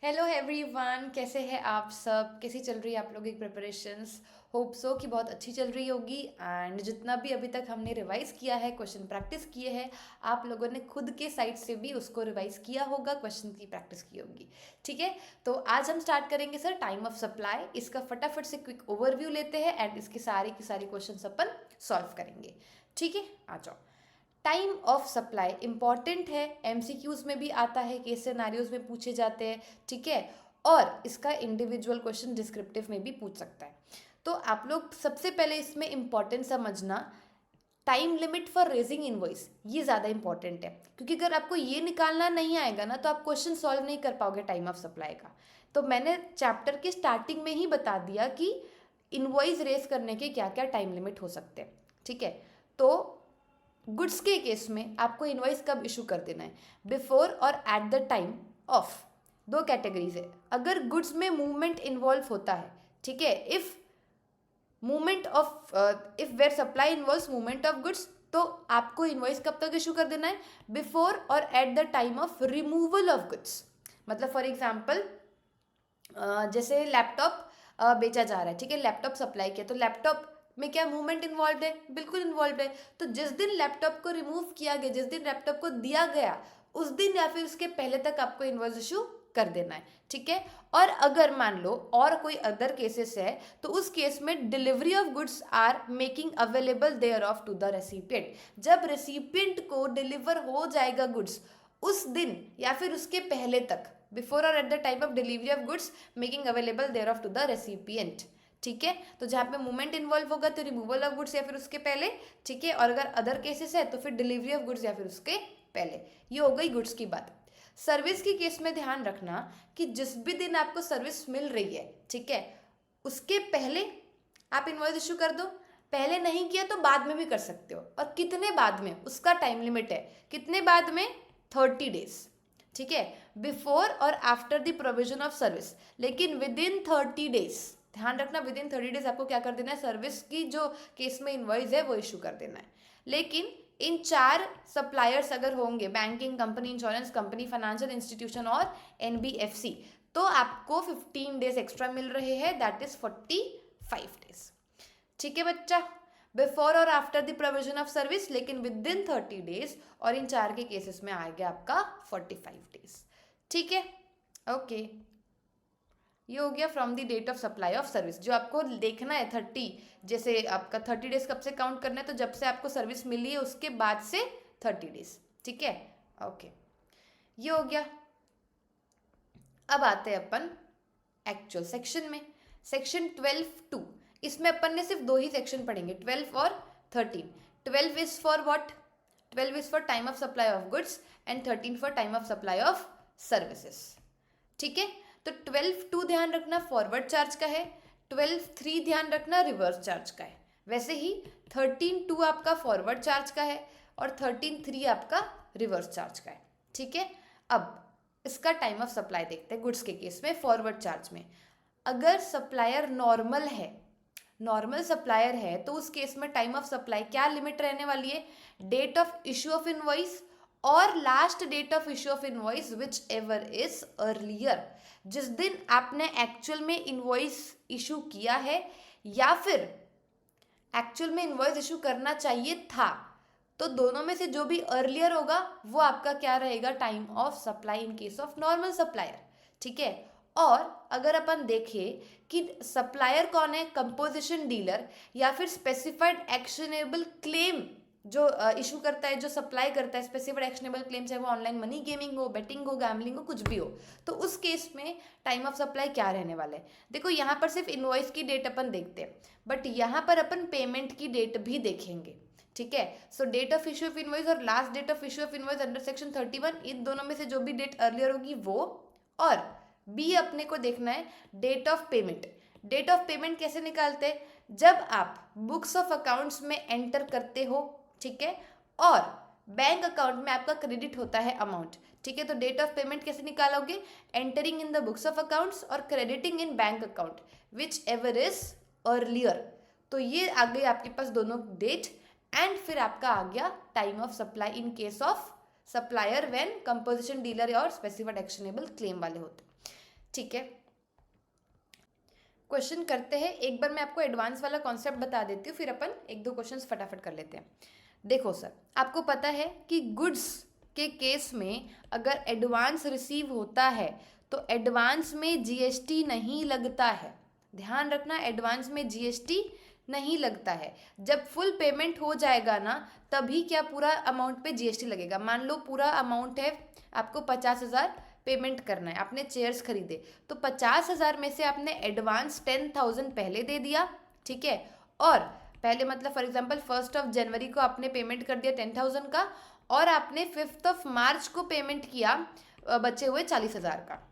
Hello everyone, कैसे हैं आप सब? कैसी चल रही है आप लोगों की प्रिपरेशंस? होप सो कि बहुत अच्छी चल रही होगी। एंड जितना भी अभी तक हमने रिवाइज किया है, क्वेश्चन प्रैक्टिस किए हैं, आप लोगों ने खुद के साइड से भी उसको रिवाइज किया होगा, क्वेश्चन की प्रैक्टिस की होगी। ठीक है, तो आज हम स्टार्ट करेंगे सर टाइम ऑफ सप्लाई। इसका फटाफट से क्विक ओवरव्यू लेते हैं एंड इसकी सारी की सारी क्वेश्चन अपन सॉल्व करेंगे। ठीक है, आ जाओ। टाइम ऑफ सप्लाई इंपॉर्टेंट है, एमसीक्यूज में भी आता है, केस सिनारियोज में पूछे जाते हैं। ठीक है, और इसका इंडिविजुअल क्वेश्चन डिस्क्रिप्टिव में भी पूछ सकता है। तो आप लोग सबसे पहले इसमें इंपॉर्टेंट समझना, time limit for raising invoice, ये ज़्यादा इंपॉर्टेंट है, क्योंकि अगर आपको ये निकालना नहीं आएगा ना तो आप क्वेश्चन सॉल्व नहीं कर पाओगे टाइम ऑफ सप्लाई का। तो मैंने चैप्टर के स्टार्टिंग में ही बता दिया कि इनवॉइस रेज करने के क्या क्या टाइम लिमिट हो सकते हैं। ठीक है, तो गुड्स के केस में आपको इनवॉइस कब इशू कर देना है? बिफोर और एट द टाइम ऑफ। दो कैटेगरीज है, अगर गुड्स में मूवमेंट इन्वॉल्व होता है। ठीक है, if movement of if where supply involve movement of goods, तो आपको इनवॉइस कब तक इशू कर देना है? बिफोर और at the time of removal of goods. मतलब फॉर एग्जाम्पल, जैसे लैपटॉप बेचा जा रहा है, ठीक है, लैपटॉप सप्लाई किया, तो लैपटॉप में क्या मूवमेंट इन्वॉल्व है? बिल्कुल इन्वॉल्व है। तो जिस दिन लैपटॉप को रिमूव किया गया, जिस दिन लैपटॉप को दिया गया, उस दिन या फिर उसके पहले तक आपको इनवॉइस इशू कर देना है। ठीक है, और अगर मान लो और कोई अदर केसेस है, तो उस केस में delivery of goods are making available thereof to the recipient. जब रेसिपिएंट को डिलीवर हो जाएगा गुड्स, उस दिन या फिर उसके पहले तक, बिफोर और at the time of delivery of goods making available thereof to the recipient. ठीक है, तो जहाँ पे मूवमेंट इन्वॉल्व होगा तो रिमूवल ऑफ गुड्स या फिर उसके पहले। ठीक है, और अगर अदर केसेस है तो फिर डिलीवरी ऑफ गुड्स या फिर उसके पहले। ये हो गई गुड्स की बात। सर्विस की केस में ध्यान रखना कि जिस भी दिन आपको सर्विस मिल रही है, ठीक है, उसके पहले आप इनवॉइस इशू कर दो। पहले नहीं किया तो बाद में भी कर सकते हो, और कितने बाद में उसका टाइम लिमिट है। कितने बाद में? 30 डेज। ठीक है, बिफोर और after the provision of service, लेकिन विद इन 30 डेज। ध्यान रखना, विद इन 30 डेज आपको क्या कर देना है? सर्विस की जो केस में इनवॉइस है वो इशू कर देना है। लेकिन इन चार सप्लायर्स अगर होंगे, banking company, insurance company, financial institution और एनबीएफसी, तो आपको 15 डेज एक्स्ट्रा मिल रहे हैं, दैट इज 45 डेज। ठीक है बच्चा, बिफोर और after the provision of service, लेकिन विद इन 30 डेज, और इन चार के केसेस में आएगा आपका 45 डेज। ठीक है, ओके। ये हो गया from the date of supply of service. जो आपको देखना है 30, जैसे आपका 30 डेज कब से काउंट करना है, तो जब से आपको सर्विस मिली है उसके बाद से 30 डेज। ठीक है, ओके, ये हो गया। अब आते हैं अपन एक्चुअल सेक्शन में। सेक्शन 12(2), इसमें अपन ने सिर्फ दो ही सेक्शन पढ़ेंगे, 12 और 13। 12 is for what? 12 is for time of supply of goods and 13 for time of supply of services. ठीक है, तो 12(2) ध्यान रखना फॉरवर्ड चार्ज का है, 12(3) ध्यान रखना रिवर्स चार्ज का है। वैसे ही 13(2) आपका फॉरवर्ड चार्ज का है और 13(3) आपका रिवर्स चार्ज का है। ठीक है, अब इसका टाइम ऑफ सप्लाई देखते हैं गुड्स के केस में। फॉरवर्ड चार्ज में अगर सप्लायर नॉर्मल है, नॉर्मल सप्लायर है, तो उस केस में टाइम ऑफ सप्लाई क्या लिमिट रहने वाली है? Date of issue of invoice और last date of issue of invoice whichever is earlier. जिस दिन आपने एक्चुअल में इनवॉइस इशू किया है या फिर एक्चुअल में इनवॉइस इशू करना चाहिए था, तो दोनों में से जो भी अर्लियर होगा वो आपका क्या रहेगा? Time of supply in case of normal supplier. ठीक है, और अगर अपन देखें कि सप्लायर कौन है, कंपोजिशन डीलर या फिर स्पेसिफाइड एक्शनेबल क्लेम जो इशू करता है, जो सप्लाई करता है स्पेसिफाइड एक्शनेबल क्लेम, चाहे वो ऑनलाइन मनी गेमिंग हो, बेटिंग हो, गैमलिंग हो, कुछ भी हो, तो उस केस में टाइम ऑफ सप्लाई क्या रहने वाला है? देखो यहाँ पर सिर्फ इनवॉइस की डेट अपन देखते हैं, बट यहाँ पर अपन पेमेंट की डेट भी देखेंगे। ठीक है, so date of issue of invoice और last date of issue of invoice under section 31, इन दोनों में से जो भी डेट अर्लियर होगी वो। और बी अपने को देखना है date of payment. Date of payment कैसे निकालते हैं? जब आप बुक्स ऑफ अकाउंट्स में एंटर करते हो, ठीक है, और बैंक अकाउंट में आपका क्रेडिट होता है अमाउंट। ठीक है, तो डेट ऑफ पेमेंट कैसे निकालोगे? Entering in the books of accounts और crediting in bank account whichever is earlier. तो ये आ गई आपके पास दोनों डेट, एंड फिर आपका आ गया time of supply in case of supplier when composition dealer और स्पेसिफाइड एक्शनेबल क्लेम वाले होते। ठीक है, क्वेश्चन करते हैं। एक बार मैं आपको एडवांस वाला कॉन्सेप्ट बता देती हूँ, फिर अपन एक दो क्वेश्चंस फटाफट कर लेते हैं। देखो सर, आपको पता है कि गुड्स के केस में अगर एडवांस रिसीव होता है तो एडवांस में जीएसटी नहीं लगता है। ध्यान रखना, एडवांस में जीएसटी नहीं लगता है। जब फुल पेमेंट हो जाएगा ना, तभी क्या पूरा अमाउंट पे जीएसटी लगेगा। मान लो पूरा अमाउंट है, आपको 50,000 पेमेंट करना है, आपने चेयर्स खरीदे, तो 50,000 में से आपने एडवांस 10,000 पहले दे दिया, ठीक है। और पहले मतलब फॉर एग्जांपल 1 जनवरी को आपने पेमेंट कर दिया 10,000 का, और आपने 5 मार्च को पेमेंट किया बचे हुए 40,000 का।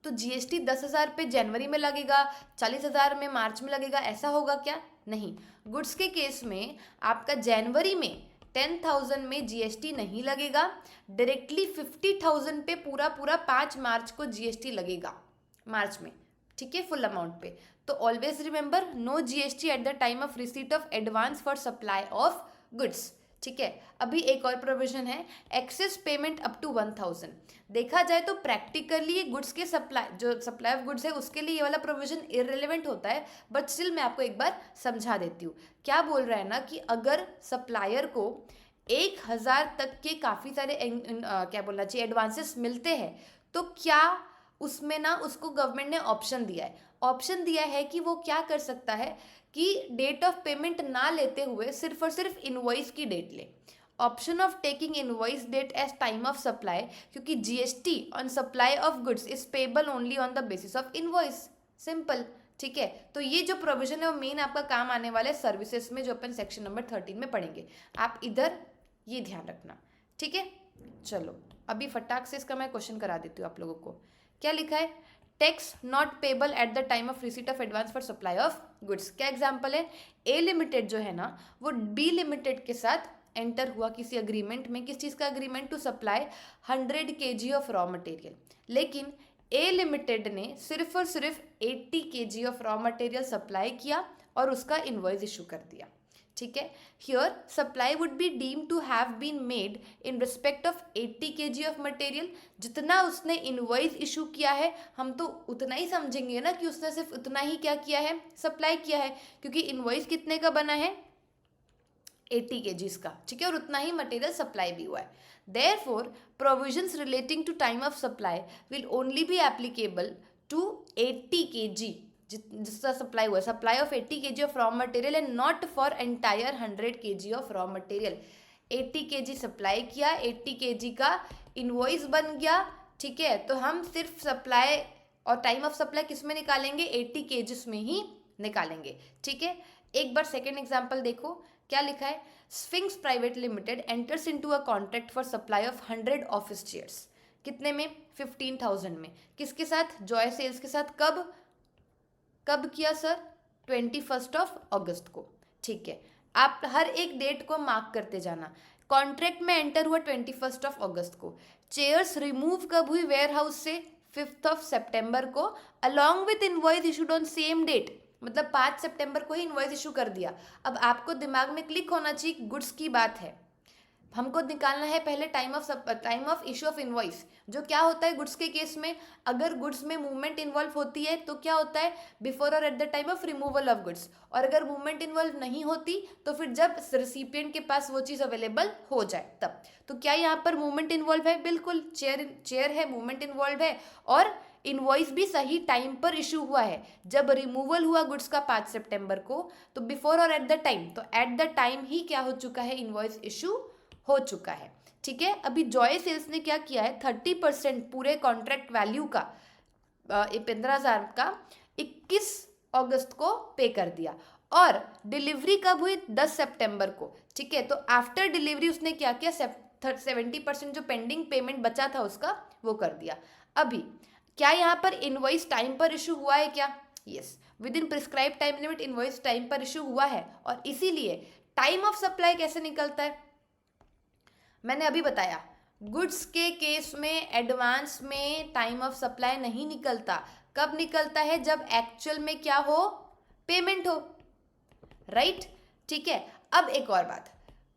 तो जीएसटी 10,000 पे जनवरी में लगेगा, 40,000 में मार्च में लगेगा, ऐसा होगा क्या? नहीं। गुड्स के केस में आपका जनवरी में 10,000 में जीएसटी नहीं लगेगा, डायरेक्टली 50,000 पे पूरा पूरा 5 मार्च को जीएसटी लगेगा, मार्च में, ठीक है, फुल अमाउंट पे। तो always remember, no GST at the time of receipt of advance for supply of goods, ठीक है। अभी एक और प्रोविजन है, एक्सेस पेमेंट अप टू 1,000। देखा जाए तो प्रैक्टिकली गुड्स के सप्लाई, जो सप्लाई ऑफ गुड्स है उसके लिए ये वाला प्रोविजन इररिलेवेंट होता है, बट स्टिल मैं आपको एक बार समझा देती हूँ। क्या बोल रहा है ना कि अगर सप्लायर को 1,000 तक के काफ़ी सारे क्या बोलना चाहिए, एडवांसेस मिलते हैं, तो क्या उसमें ना उसको गवर्नमेंट ने ऑप्शन दिया है कि वो क्या कर सकता है कि डेट ऑफ पेमेंट ना लेते हुए सिर्फ और सिर्फ इनवॉइस की डेट ले। Option of taking invoice date as time of supply, क्योंकि GST on supply of goods is payable only on the basis of invoice, simple, ठीक है। तो ये जो प्रोविजन है वो मेन आपका काम आने वाले सर्विसेज में, जो अपन सेक्शन नंबर 13 में पढ़ेंगे। आप इधर ये ध्यान रखना, ठीक है। चलो अभी फटाक से इसका मैं क्वेश्चन करा देती हूँ आप लोगों को। क्या लिखा है? Tax not payable at the time of receipt of advance for supply of goods. क्या एग्जाम्पल है? ए लिमिटेड जो है ना, वो बी लिमिटेड के साथ एंटर हुआ किसी अग्रीमेंट में। किस चीज़ का agreement? To supply 100 kg of raw material. लेकिन ए लिमिटेड ने सिर्फ और सिर्फ 80 kg of raw material supply किया और उसका इनवॉइस इशू कर दिया, ठीक है। Here supply would be deem to have been made in respect of 80 kg of material. जितना उसने इनवॉइस इशू किया है, हम तो उतना ही समझेंगे ना कि उसने सिर्फ उतना ही क्या किया है, सप्लाई किया है, क्योंकि इनवॉइस कितने का बना है? 80 kg का, ठीक है, और उतना ही मटेरियल सप्लाई भी हुआ है। Therefore provisions relating to time of supply will only be applicable to 80 kg जिसका सप्लाई हुआ, supply of 80 kg of raw material and not for entire 100 kg of raw material. 80 kg supply किया, 80 kg का invoice बन गया, ठीक है। तो हम सिर्फ सप्लाई और टाइम ऑफ सप्लाई किस में निकालेंगे? 80 kg में ही निकालेंगे, ठीक है। एक बार सेकेंड एग्जाम्पल देखो, क्या लिखा है? Sphinx private limited enters into a contract for supply of 100 office chairs. कितने में? 15,000 में। किसके साथ? जॉय सेल्स के साथ। कब कब किया सर? 21 अगस्त को, ठीक है। आप हर एक डेट को मार्क करते जाना। कॉन्ट्रैक्ट में एंटर हुआ 21 अगस्त को। चेयर्स रिमूव कब हुई वेयर हाउस से? 5 सितंबर को, along with invoice issued on same date, मतलब 5 सितंबर को ही इनवॉइस इशू कर दिया। अब आपको दिमाग में क्लिक होना चाहिए, गुड्स की बात है, हमको निकालना है पहले time of issue of invoice. जो क्या होता है गुड्स के केस में, अगर गुड्स में मूवमेंट इन्वॉल्व होती है तो क्या होता है? बिफोर और at the time of removal of goods. और अगर मूवमेंट इन्वॉल्व नहीं होती तो फिर जब रिसिपिएंट के पास वो चीज़ अवेलेबल हो जाए तब। तो क्या यहाँ पर मूवमेंट इन्वॉल्व है? बिल्कुल, चेयर है, मूवमेंट इन्वॉल्व है, और इनवॉइस भी सही टाइम पर इशू हुआ है। जब रिमूवल हुआ गुड्स का 5 सितंबर को, तो बिफोर और एट द टाइम, तो एट द टाइम ही क्या हो चुका है? इनवॉइस इशू हो चुका है, ठीक है। अभी जॉय सेल्स ने क्या किया है? 30% पूरे कॉन्ट्रैक्ट वैल्यू का 15,000 का 21 अगस्त को पे कर दिया, और डिलीवरी कब हुई? 10 सितंबर को, ठीक है। तो आफ्टर डिलीवरी उसने क्या किया? 70% जो पेंडिंग पेमेंट बचा था उसका वो कर दिया। अभी क्या यहाँ पर इनवॉइस टाइम पर इशू हुआ है क्या? Yes, with in prescribe time limit invoice time पर इशू हुआ है, और इसीलिए टाइम ऑफ सप्लाई कैसे निकलता है? मैंने अभी बताया, गुड्स के केस में एडवांस में टाइम ऑफ सप्लाई नहीं निकलता। कब निकलता है? जब एक्चुअल में क्या हो? पेमेंट हो, राइट, ठीक है। अब एक और बात,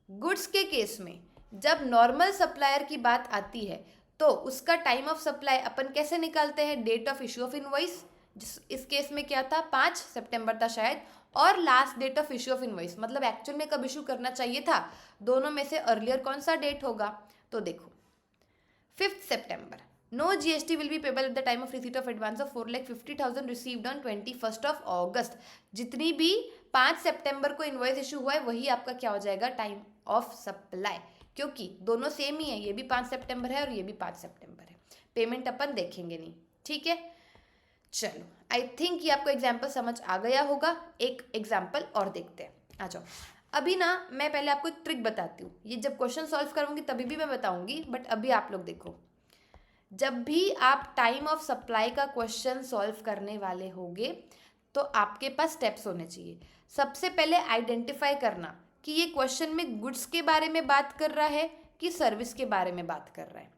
गुड्स के केस में जब नॉर्मल सप्लायर की बात आती है तो उसका टाइम ऑफ सप्लाई अपन कैसे निकालते हैं, date of issue of invoice, जिस इस केस में क्या था 5 सितंबर था शायद, और last date of issue of invoice, मतलब एक्चुअल में कब इशू करना चाहिए था, दोनों में से अर्लियर कौन सा डेट होगा। तो देखो 5 सितंबर, no GST will be payable at the time of receipt of advance of 4,50,000 received on 21 August. जितनी भी 5 सितंबर को इनवॉइस इशू हुआ है वही आपका क्या हो जाएगा, टाइम ऑफ सप्लाई, क्योंकि दोनों सेम ही है, ये भी 5 सितंबर है और ये भी 5 सितंबर है। पेमेंट अपन देखेंगे नहीं, ठीक है। चलो आई थिंक ये आपको एग्जाम्पल समझ आ गया होगा। एक एग्जाम्पल और देखते हैं, आ जाओ। अभी ना मैं पहले आपको एक ट्रिक बताती हूँ, ये जब क्वेश्चन सॉल्व करूँगी तभी भी मैं बताऊँगी, बट अभी आप लोग देखो, जब भी आप टाइम ऑफ सप्लाई का क्वेश्चन सॉल्व करने वाले होगे तो आपके पास स्टेप्स होने चाहिए। सबसे पहले आइडेंटिफाई करना कि ये क्वेश्चन में गुड्स के बारे में बात कर रहा है कि सर्विस के बारे में बात कर रहा है।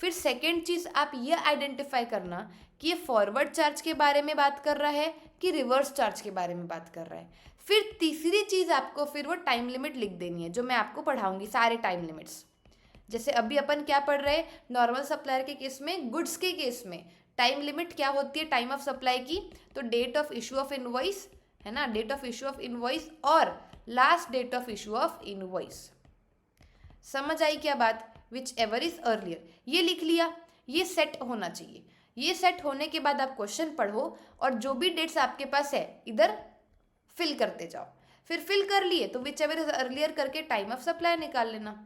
फिर सेकेंड चीज़ आप ये आइडेंटिफाई करना कि ये फॉरवर्ड चार्ज के बारे में बात कर रहा है कि रिवर्स चार्ज के बारे में बात कर रहा है। फिर तीसरी चीज़ आपको फिर वो टाइम लिमिट लिख देनी है, जो मैं आपको पढ़ाऊंगी सारे टाइम लिमिट्स। जैसे अभी अपन क्या पढ़ रहे हैं, नॉर्मल सप्लायर के केस में, गुड्स के केस में टाइम लिमिट क्या होती है टाइम ऑफ सप्लाई की, तो date of issue of invoice है ना, date of issue of invoice और last date of issue of invoice. समझ आई क्या बात, विच एवर इज अर्लियर, ये लिख लिया, ये सेट होना चाहिए। ये सेट होने के बाद आप क्वेश्चन पढ़ो और जो भी डेट्स आपके पास है इधर फिल करते जाओ। फिर फिल कर लिए तो विच एवर इज अर्लियर करके टाइम ऑफ सप्लाई निकाल लेना।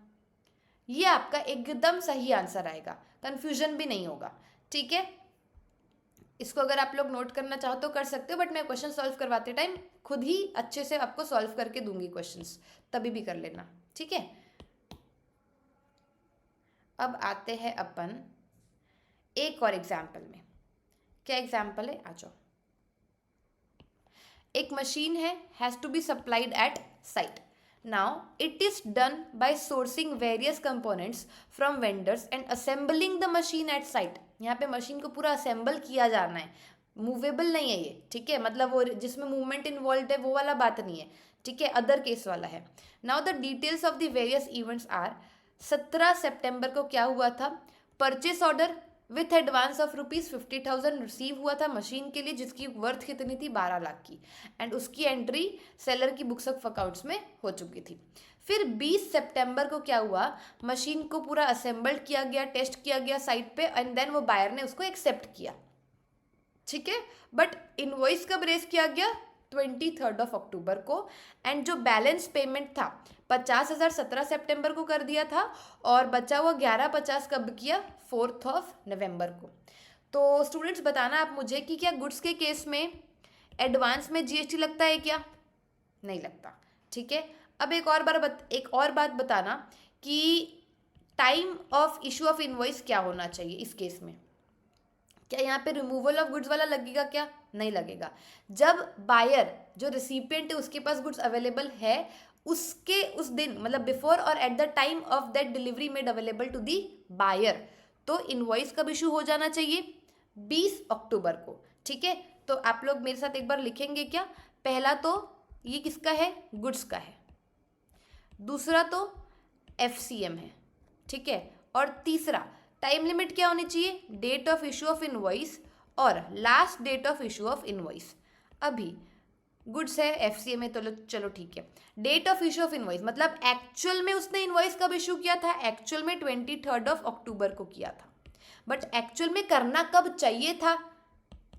ये आपका एकदम सही आंसर आएगा, कंफ्यूजन भी नहीं होगा, ठीक है। इसको अगर आप लोग नोट करना चाहो तो कर सकते हो, बट मैं क्वेश्चन सॉल्व करवाते टाइम खुद ही अच्छे से आपको सॉल्व करके दूंगी क्वेश्चंस, तभी भी कर लेना, ठीक है। अब आते हैं अपन एक और एग्जाम्पल में। क्या एग्जाम्पल है, आ जाओ। एक मशीन है, has to be supplied at site. Now it is done by sourcing various components from vendors and assembling the machine at site। यहाँ पे मशीन को पूरा असेंबल किया जाना है, मूवेबल नहीं है ये, ठीक है, मतलब वो जिसमें मूवमेंट इन्वॉल्व है वो वाला बात नहीं है, ठीक है, अदर केस वाला है। Now the details of the various events are, 17 सितंबर को क्या हुआ था, purchase order with advance of ₹50,000 receive हुआ था मशीन के लिए, जिसकी वर्थ कितनी थी 12 लाख की, एंड उसकी एंट्री सेलर की बुक्स ऑफ अकाउंट्स में हो चुकी थी। फिर 20 सितंबर को क्या हुआ, मशीन को पूरा असेंबल्ड किया गया, टेस्ट किया गया साइट पे, एंड देन वो बायर ने उसको एक्सेप्ट किया, ठीक है। बट इनवॉइस कब रेज किया गया, 23 अक्टूबर को, एंड जो बैलेंस पेमेंट था 50,000 17 सितंबर को कर दिया था, और बचा हुआ 1150 कब किया, 4 नवंबर को। तो स्टूडेंट्स बताना आप मुझे कि क्या गुड्स के केस में एडवांस में जीएसटी लगता है क्या, नहीं लगता, ठीक है। अब एक और बात बताना कि time of issue of invoice क्या होना चाहिए इस केस में। क्या यहाँ पे रिमूवल ऑफ गुड्स वाला लगेगा क्या, नहीं लगेगा। जब बायर जो रिसिपिएंट है उसके पास गुड्स अवेलेबल है, उसके उस दिन मतलब बिफोर और at the time of that delivery made available to the buyer, तो इनवॉइस कब इशू हो जाना चाहिए, 20 अक्टूबर को, ठीक है। तो आप लोग मेरे साथ एक बार लिखेंगे क्या, पहला तो ये किसका है, गुड्स का है, दूसरा तो एफसीएम है, ठीक है, और तीसरा टाइम लिमिट क्या होनी चाहिए, date of issue of invoice और last date of issue of invoice. अभी गुड्स है, एफसीएम है, तो चलो ठीक है। Date of issue of invoice मतलब एक्चुअल में उसने इनवॉइस कब इशू किया था, एक्चुअल में 23 अक्टूबर को किया था, बट एक्चुअल में करना कब चाहिए था,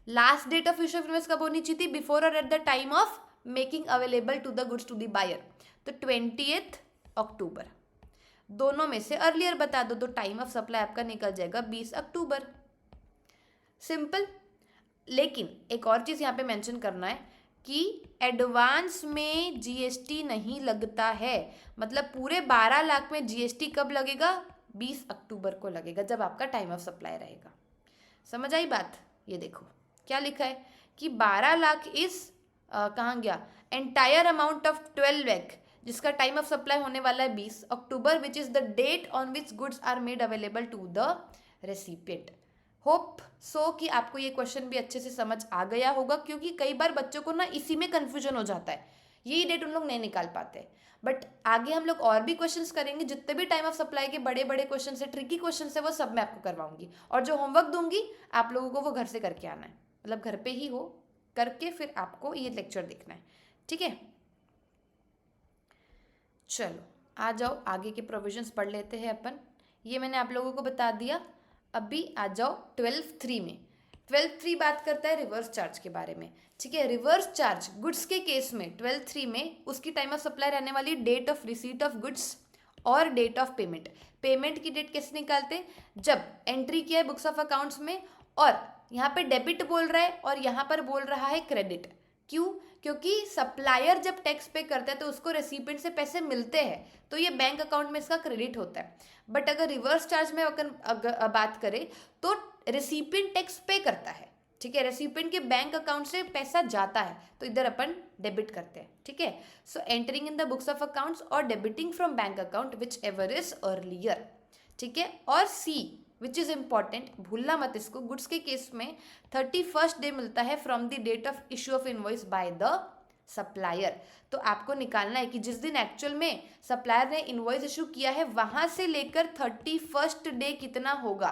last date of issue of invoice कब होनी चाहिए थी, बिफोर और at the time of making available to the goods to the buyer, तो 20 अक्टूबर। दोनों में से अर्लियर बता दो तो टाइम ऑफ सप्लाई आपका निकल जाएगा 20 अक्टूबर, सिंपल। लेकिन एक और चीज़ यहाँ पे मेंशन करना है कि एडवांस में जीएसटी नहीं लगता है, मतलब पूरे 12 लाख में जीएसटी कब लगेगा, 20 अक्टूबर को लगेगा, जब आपका टाइम ऑफ सप्लाई रहेगा। समझ आई बात, ये देखो क्या लिखा है कि 12 लाख इस कहाँ गया, एंटायर अमाउंट ऑफ 12 लाख जिसका टाइम ऑफ सप्लाई होने वाला है 20 अक्टूबर, which is the date on which goods are made available to the recipient. Hope so कि आपको ये क्वेश्चन भी अच्छे से समझ आ गया होगा, क्योंकि कई बार बच्चों को ना इसी में कन्फ्यूजन हो जाता है, यही डेट उन लोग नहीं निकाल पाते। बट आगे हम लोग और भी क्वेश्चंस करेंगे, जितने भी टाइम ऑफ सप्लाई के बड़े बड़े क्वेश्चन है, ट्रिकी क्वेश्चन है, वो सब मैं आपको करवाऊंगी। और जो होमवर्क दूंगी आप लोगों को वो घर से करके आना है, मतलब घर पे ही हो करके फिर आपको ये लेक्चर देखना है, ठीक है। चलो आ जाओ, आगे के प्रोविजंस पढ़ लेते हैं अपन। ये मैंने आप लोगों को बता दिया। अभी आ जाओ 12(3) में। 12(3) बात करता है रिवर्स चार्ज के बारे में, ठीक है। रिवर्स चार्ज गुड्स के केस में 12(3) में उसकी टाइम ऑफ सप्लाई रहने वाली date of receipt of goods और डेट ऑफ पेमेंट। पेमेंट की डेट कैसे निकालते? जब एंट्री किया है बुक्स ऑफ अकाउंट्स में और यहाँ पे डेबिट बोल रहा है और यहाँ पर बोल रहा है क्रेडिट। क्यों? क्योंकि सप्लायर जब टैक्स पे करता है तो उसको रेसिपिएंट से पैसे मिलते हैं, तो ये बैंक अकाउंट में इसका क्रेडिट होता है। बट अगर रिवर्स चार्ज में अगर बात करें तो रेसिपिएंट टैक्स पे करता है, ठीक है। रेसिपिएंट के बैंक अकाउंट से पैसा जाता है तो इधर अपन डेबिट करते हैं, ठीक है। So entering in the books of accounts और debiting from bank account whichever is earlier, ठीक है। और सी विच इज इंपॉर्टेंट, भूलना मत इसको, गुड्स के केस में 31st डे मिलता है from the date of issue of invoice by the supplier. तो आपको निकालना है कि जिस दिन एक्चुअल में सप्लायर ने इनवॉइस इशू किया है वहां से लेकर 31st डे कितना होगा,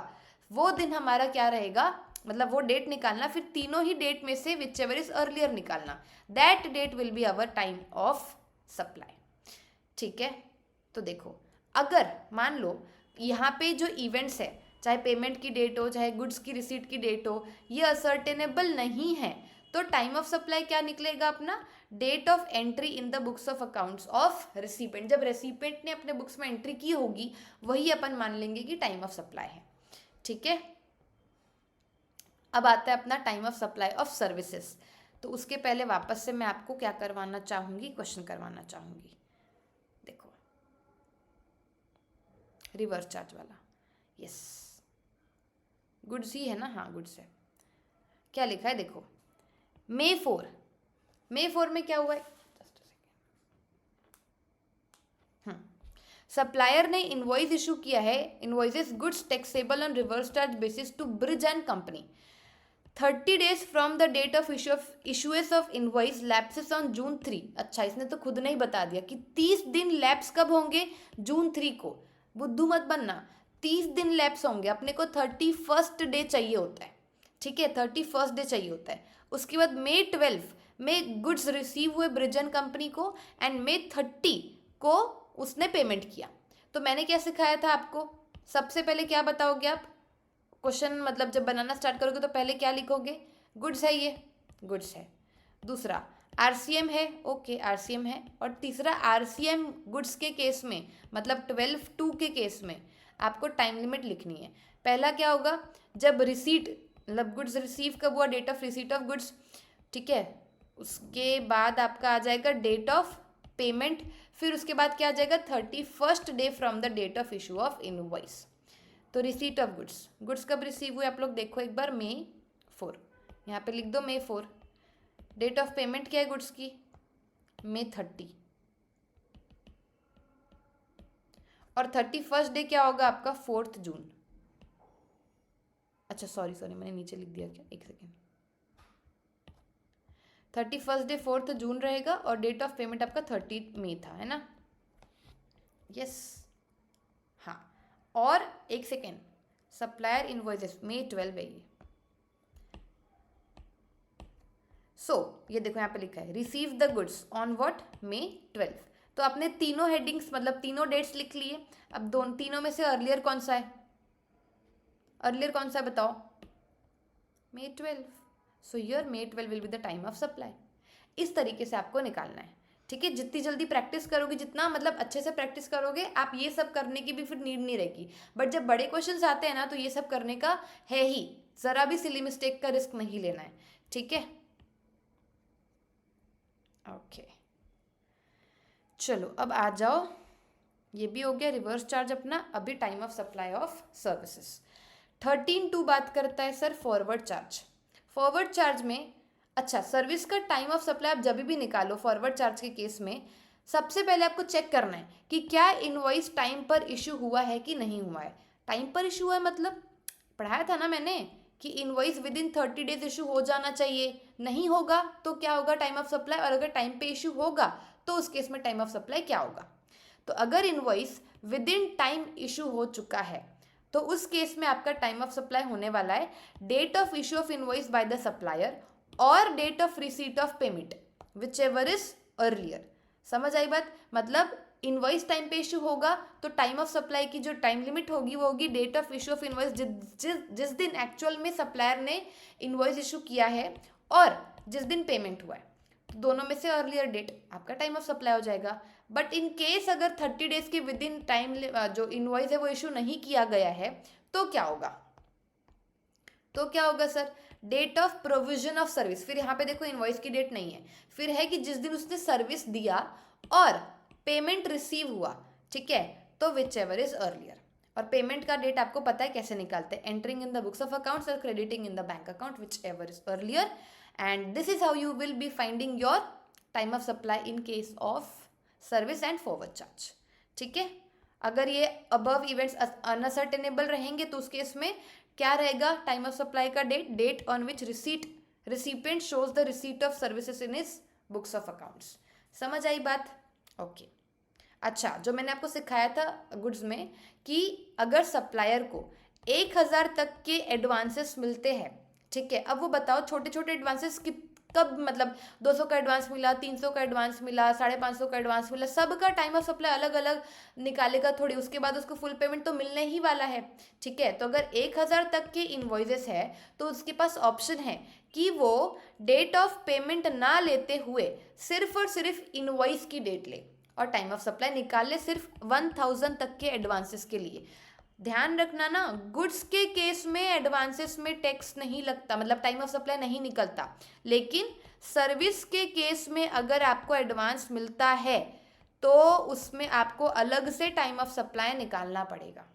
वो दिन हमारा क्या रहेगा, मतलब वो डेट निकालना। फिर तीनों ही डेट में से विच एवर इज अर्लियर निकालना, that date will be our time of supply, ठीक है। तो देखो, अगर मान लो यहाँ पे जो इवेंट्स है, चाहे पेमेंट की डेट हो चाहे गुड्स की रिसीट की डेट हो, ये असर्टेनेबल नहीं है, तो टाइम ऑफ सप्लाई क्या निकलेगा अपना, date of entry in the books of accounts of recipient. जब रेसिपिएंट ने अपने बुक्स में एंट्री की होगी वही अपन मान लेंगे कि टाइम ऑफ सप्लाई है, ठीक है। अब आता है अपना time of supply of services. तो उसके पहले वापस से मैं आपको क्या करवाना चाहूँगी, क्वेश्चन करवाना चाहूँगी। देखो रिवर्स चार्ज वाला, यस गुड्स ही है ना, हाँ गुड्स है। क्या लिखा है देखो, May 4 में क्या हुआ है, सप्लायर ने इनवॉइस इशू किया है, invoices goods taxable on reverse charge basis to Bridge and Company. 30 days from the date of issues of invoice lapses on June 3। अच्छा, इसने तो खुद नहीं बता दिया कि 30 दिन लैप्स कब होंगे, June 3 को। बुद्धू मत बनना, 30 दिन लैप्स होंगे, अपने को 31st डे चाहिए होता है, ठीक है। 31st डे चाहिए होता है। उसके बाद May 12 में गुड्स रिसीव हुए ब्रिज एंड कंपनी को एंड May 30 को उसने पेमेंट किया। तो मैंने क्या सिखाया था आपको, सबसे पहले क्या बताओगे आप, क्वेश्चन मतलब जब बनाना स्टार्ट करोगे तो पहले क्या लिखोगे, गुड्स है, ये गुड्स है। दूसरा आरसीएम है, ओके आरसीएम है। और तीसरा आरसीएम गुड्स के केस में मतलब 12(2) के केस में आपको टाइम लिमिट लिखनी है। पहला क्या होगा, जब रिसीट मतलब गुड्स रिसीव कब हुआ, date of receipt of goods, ठीक है। उसके बाद आपका आ जाएगा डेट ऑफ पेमेंट, फिर उसके बाद क्या आ जाएगा 31st day from the date of issue of invoice. तो रिसीट ऑफ गुड्स, गुड्स कब रिसीव हुए आप लोग देखो एक बार, May 4, यहाँ पे लिख दो May 4। डेट ऑफ पेमेंट क्या है गुड्स की, May 30। और 31st डे क्या होगा आपका, 4th जून। अच्छा सॉरी मैंने नीचे लिख दिया क्या, एक सेकेंड। 31st डे 4th जून रहेगा और डेट ऑफ पेमेंट आपका 30 मई था, है ना, यस हाँ। और एक सेकेंड, सप्लायर इनवॉइसेस May 12 है ये। ये देखो यहाँ पे लिखा है receive the goods on what, May 12। तो आपने तीनों हेडिंग्स मतलब तीनों डेट्स लिख लिए। अब तीनों में से अर्लियर कौन सा है, अर्लियर कौन सा है बताओ, May 12। So your May 12 will be the time of supply. इस तरीके से आपको निकालना है, ठीक है। जितनी जल्दी प्रैक्टिस करोगे, जितना मतलब अच्छे से प्रैक्टिस करोगे, आप ये सब करने की भी फिर नीड नहीं रहेगी। बट जब बड़े क्वेश्चंस आते हैं ना तो ये सब करने का है ही, जरा भी सिली मिस्टेक का रिस्क नहीं लेना है, ठीक है। ओके चलो अब आ जाओ, ये भी हो गया रिवर्स चार्ज अपना। अभी time of supply of services 13(2) बात करता है sir forward charge. Forward charge में अच्छा, सर्विस का टाइम ऑफ सप्लाई आप जब भी निकालो फॉरवर्ड चार्ज के केस में, सबसे पहले आपको चेक करना है कि क्या इनवॉइस टाइम पर इशू हुआ है कि नहीं हुआ है। टाइम पर इशू हुआ है मतलब पढ़ाया था ना मैंने कि invoice with in 30 days issue हो जाना चाहिए, नहीं होगा तो क्या होगा टाइम ऑफ सप्लाई, और अगर टाइम पे इशू होगा तो उस केस में टाइम ऑफ सप्लाई क्या होगा? तो अगर invoice with in time issue हो चुका है तो उस केस में आपका टाइम ऑफ सप्लाई होने वाला है date of issue of invoice by the supplier और date of receipt of payment, whichever is earlier. समझ आई बात? मतलब इनवॉइस टाइम पे इशू होगा तो टाइम ऑफ सप्लाई की जो टाइम लिमिट होगी वो होगी date of issue of invoice, जिस दिन एक्चुअल में सप्लायर ने इनवॉइस इशू किया है और जिस दिन पेमेंट हुआ है, तो दोनों में से अर्लियर डेट आपका टाइम ऑफ सप्लाई हो जाएगा। बट इन केस अगर 30 डेज के विद इन टाइम जो इनवॉइस है वो इशू नहीं किया गया है तो क्या होगा? तो क्या होगा sir? Date of provision of service. फिर यहाँ पे देखो इनवॉइस की डेट नहीं है, फिर है कि जिस दिन उसने सर्विस दिया और पेमेंट रिसीव हुआ, ठीक है, तो विच एवर इज अर्लियर। और पेमेंट का डेट आपको पता है कैसे निकालते हैं, entering in the books of accounts और crediting in the bank account, whichever is earlier, and this is how you will be finding your time of supply in case of service and forward charge. ठीक है, अगर ये above events अनसर्टेनेबल रहेंगे तो उस case में क्या रहेगा टाइम ऑफ सप्लाई का date on which recipient shows the receipt of services in his books of accounts. समझ आई बात? ओके। अच्छा, जो मैंने आपको सिखाया था गुड्स में कि अगर सप्लायर को 1000 तक के एडवांसेस मिलते हैं, ठीक है, अब वो बताओ छोटे छोटे एडवांसेस कब, मतलब 200 का एडवांस मिला, 300 का एडवांस मिला, 550 का एडवांस मिला, सबका टाइम ऑफ सप्लाई अलग अलग निकालेगा थोड़ी, उसके बाद उसको फुल पेमेंट तो मिलने ही वाला है। ठीक है, तो अगर 1000 तक के इन्वॉइसेस है तो उसके पास ऑप्शन है कि वो डेट ऑफ पेमेंट ना लेते हुए सिर्फ और सिर्फ इन्वॉइस की डेट ले और टाइम ऑफ सप्लाई निकाल ले सिर्फ 1000 तक के एडवांसेस के लिए। ध्यान रखना ना, गुड्स के केस में एडवांसेस में टैक्स नहीं लगता, मतलब टाइम ऑफ सप्लाई नहीं निकलता, लेकिन सर्विस के केस में अगर आपको एडवांस मिलता है तो उसमें आपको अलग से टाइम ऑफ सप्लाई निकालना पड़ेगा।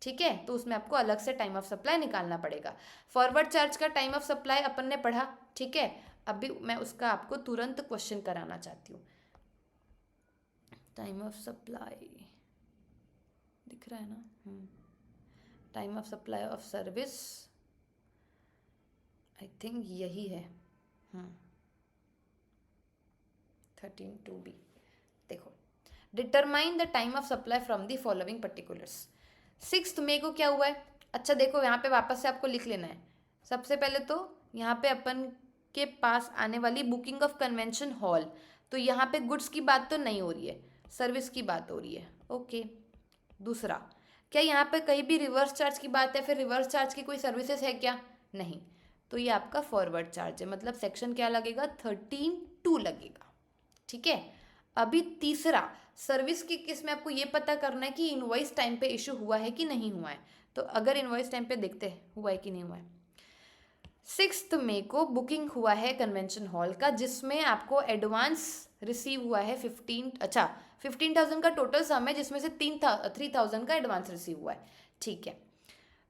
ठीक है, तो उसमें आपको अलग से टाइम ऑफ सप्लाई निकालना पड़ेगा। फॉरवर्ड चार्ज का टाइम ऑफ सप्लाई अपन ने पढ़ा, ठीक है, अभी मैं उसका आपको तुरंत क्वेश्चन कराना चाहती हूँ। टाइम ऑफ सप्लाई दिख रहा है ना? Time of supply of service I think यही है। 13(2)(b). देखो, determine the time of supply from the following particulars. 6 मई को क्या हुआ है? अच्छा देखो, यहाँ पे वापस से आपको लिख लेना है। सबसे पहले तो यहाँ पे अपन के पास आने वाली बुकिंग ऑफ कन्वेंशन हॉल, तो यहाँ पे गुड्स की बात तो नहीं हो रही है, सर्विस की बात हो रही है। ओके। दूसरा, क्या यहाँ पे कहीं भी रिवर्स चार्ज की बात है? फिर रिवर्स चार्ज की कोई सर्विसेज है क्या? नहीं, तो ये आपका फॉरवर्ड चार्ज है, मतलब सेक्शन क्या लगेगा? 13(2) लगेगा। ठीक है, अभी तीसरा, सर्विस के केस में आपको ये पता करना है कि इनवॉइस टाइम पे इशू हुआ है कि नहीं हुआ है। तो अगर इनवॉइस टाइम पे देखते हैं हुआ है कि नहीं हुआ है। 6 मई को बुकिंग हुआ है कन्वेंशन हॉल का, जिसमें आपको एडवांस रिसीव हुआ है 15,000 का टोटल सम है, जिसमें से 3,000 का एडवांस रिसीव हुआ है। ठीक है,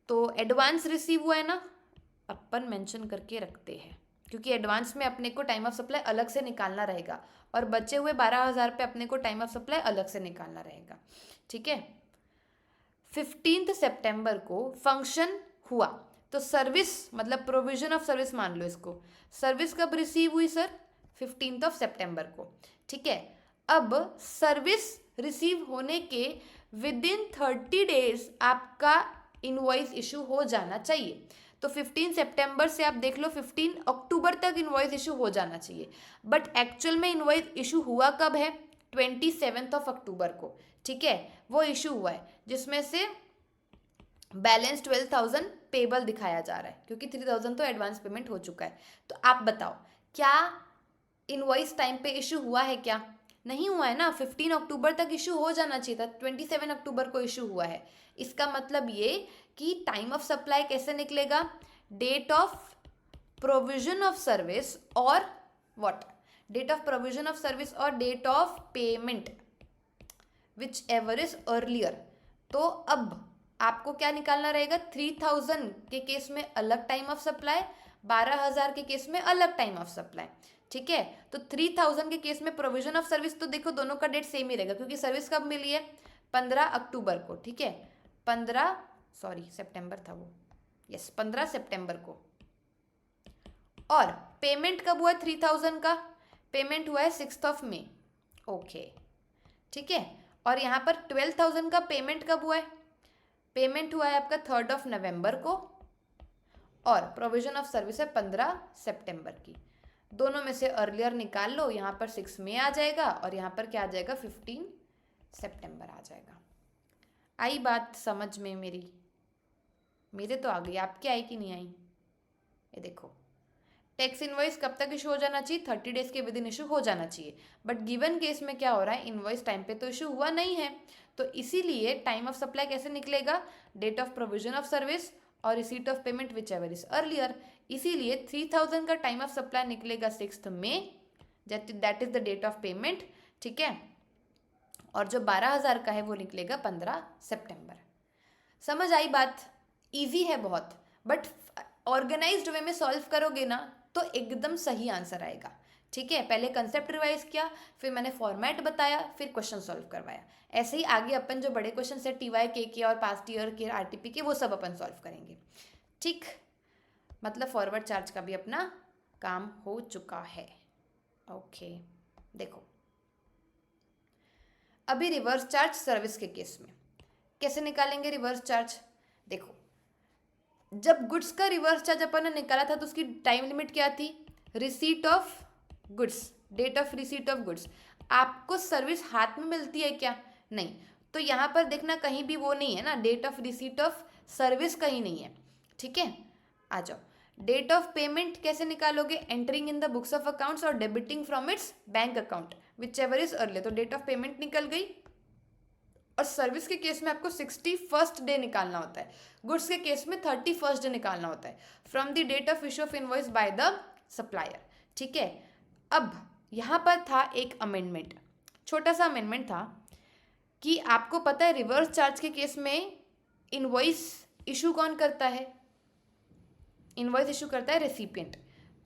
तो एडवांस रिसीव हुआ है ना, अपन मेंशन करके रखते हैं, क्योंकि एडवांस में अपने को टाइम ऑफ सप्लाई अलग से निकालना रहेगा और बचे हुए 12,000 पे अपने को टाइम ऑफ सप्लाई अलग से निकालना रहेगा। ठीक है, 15 सितंबर को फंक्शन हुआ, तो सर्विस मतलब प्रोविजन ऑफ सर्विस मान लो इसको, सर्विस कब रिसीव हुई सर? 15 सितंबर को। ठीक है, अब सर्विस रिसीव होने के विद इन 30 डेज आपका इनवॉइस इशू हो जाना चाहिए। तो 15 सितंबर से आप देख लो 15 अक्टूबर तक इनवॉइस इशू हो जाना चाहिए, बट एक्चुअल में इनवॉइस इशू हुआ कब है? 27 अक्टूबर को। ठीक है, वो इशू हुआ है जिसमें से बैलेंस 12,000 पेबल दिखाया जा रहा है, क्योंकि 3,000 तो एडवांस पेमेंट हो चुका है। तो आप बताओ, क्या इनवॉइस टाइम पे इशू हुआ है? क्या नहीं हुआ है ना, 15 अक्टूबर तक इशू हो जाना चाहिए था, 27 अक्टूबर को इशू हुआ है। इसका मतलब ये कि टाइम ऑफ सप्लाई कैसे निकलेगा? Date of provision of service और what? Date of provision of service और date of payment, whichever is earlier. तो अब आपको क्या निकालना रहेगा? 3,000 के केस में अलग टाइम ऑफ सप्लाई, 12,000 के केस में अलग टाइम ऑफ सप्लाई। ठीक है, तो 3,000 के केस में प्रोविजन ऑफ सर्विस, तो देखो दोनों का डेट सेम ही रहेगा, क्योंकि सर्विस कब मिली है? 15 अक्टूबर को। ठीक है, 15 सितंबर था वो, यस 15 सितंबर को। और पेमेंट कब हुआ? 3,000 का पेमेंट हुआ है 6 मई। ओके, ठीक है। और यहाँ पर 12,000 का पेमेंट कब हुआ है? पेमेंट हुआ है आपका 3 नवंबर को, और प्रोविजन ऑफ सर्विस है 15 सितंबर की। दोनों में से अर्लियर निकाल लो, यहाँ पर 6 मई आ जाएगा और यहाँ पर क्या आ जाएगा, 15 सितंबर आ जाएगा। आई बात समझ में मेरी? मेरे तो आ गई, आपकी आई कि नहीं आई? ये देखो, टैक्स इनवॉइस कब तक इशू हो जाना चाहिए? 30 डेज के विद इन इशू हो जाना चाहिए। बट गिवन केस में क्या हो रहा है, इनवॉइस टाइम पे तो इशू हुआ नहीं है, तो इसीलिए टाइम ऑफ सप्लाई कैसे निकलेगा? Date of provision of service और receipt of payment whichever is earlier. इसीलिए 3,000 का टाइम ऑफ सप्लाई निकलेगा 6 मई, that is the date of payment, ठीक है। और जो 12,000 का है वो निकलेगा 15 सितंबर। समझ आई बात? इजी है बहुत, बट ऑर्गेनाइज्ड वे में सॉल्व करोगे ना तो एकदम सही आंसर आएगा, ठीक है। पहले कंसेप्ट रिवाइज किया, फिर मैंने फॉर्मेट बताया, फिर क्वेश्चन सॉल्व करवाया। ऐसे ही आगे अपन जो बड़े क्वेश्चन है टीवाई के और पास्ट ईयर के, आरटीपी के, वो सब अपन सॉल्व करेंगे, ठीक। मतलब फॉरवर्ड चार्ज का भी अपना काम हो चुका है। ओके, देखो अभी रिवर्स चार्ज सर्विस के केस में कैसे निकालेंगे रिवर्स चार्ज? देखो, जब गुड्स का रिवर्स चार्ज अपन ने निकाला था तो उसकी टाइम लिमिट क्या थी? Receipt of goods, date of receipt of goods. आपको सर्विस हाथ में मिलती है क्या? नहीं। तो यहाँ पर देखना कहीं भी वो नहीं है ना, date of receipt of service कहीं नहीं है, ठीक है। आ जाओ, डेट ऑफ पेमेंट कैसे निकालोगे? Entering in the books of accounts और debiting from its bank account whichever is earlier. तो डेट ऑफ पेमेंट निकल गई। और सर्विस के केस में आपको 61st डे निकालना होता है, गुड्स के केस में 31st डे निकालना होता है, from the date of issue of invoice by the supplier, ठीक है। अब यहाँ पर था एक अमेंडमेंट, छोटा सा अमेंडमेंट था कि आपको पता है रिवर्स चार्ज के केस में इनवॉइस इशू कौन करता है? इनवॉइस इशू करता है रेसिपिएंट।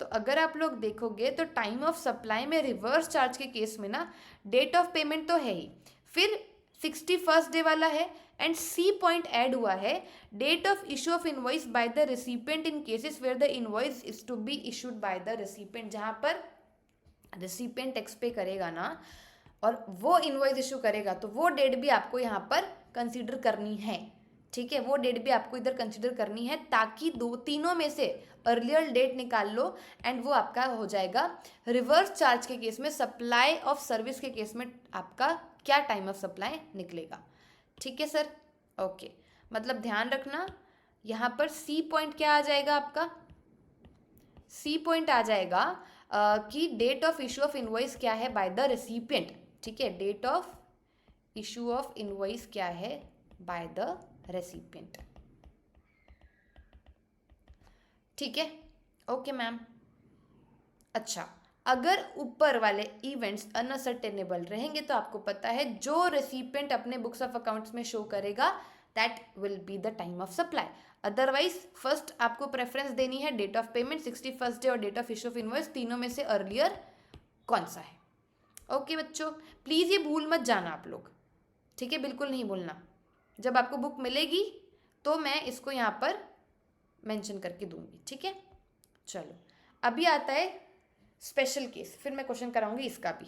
तो अगर आप लोग देखोगे तो टाइम ऑफ सप्लाई में रिवर्स चार्ज के केस में ना डेट ऑफ पेमेंट तो है ही, फिर 61st डे वाला है, एंड सी पॉइंट ऐड हुआ है, date of issue of invoice by the recipient in cases where the invoice is to be issued by the recipient. जहां पर रेसिपिएंट टैक्स पे करेगा ना और वो इनवॉइस इशू करेगा तो वो डेट भी आपको यहाँ पर कंसीडर करनी है, ठीक है। वो डेट भी आपको इधर कंसीडर करनी है ताकि तीनों में से अर्लियर डेट निकाल लो, एंड वो आपका हो जाएगा रिवर्स चार्ज के केस में। सप्लाई ऑफ सर्विस के केस में आपका क्या टाइम ऑफ सप्लाई निकलेगा, ठीक है सर। ओके, मतलब ध्यान रखना यहाँ पर सी पॉइंट क्या आ जाएगा आपका? सी पॉइंट आ जाएगा कि date of issue of invoice क्या है बाय द रेसिपिएंट, ठीक है। Date of issue of invoice क्या है बाय द रेसिपिएंट, ठीक है। Okay ma'am. अच्छा, अगर ऊपर वाले इवेंट्स अनसर्टेनेबल रहेंगे तो आपको पता है जो रेसिपिएंट अपने बुक्स ऑफ अकाउंट्स में शो करेगा that will be the time of supply. Otherwise first आपको प्रेफरेंस देनी है date of payment, 61st day और date of issue of invoice, तीनों में से अर्लियर कौन सा है? ओके बच्चों, प्लीज़ ये भूल मत जाना आप लोग, ठीक है, बिल्कुल नहीं भूलना। जब आपको बुक मिलेगी तो मैं इसको यहाँ पर मेंशन करके दूंगी, ठीक है। चलो, अभी आता है स्पेशल केस, फिर मैं क्वेश्चन कराऊंगी इसका भी।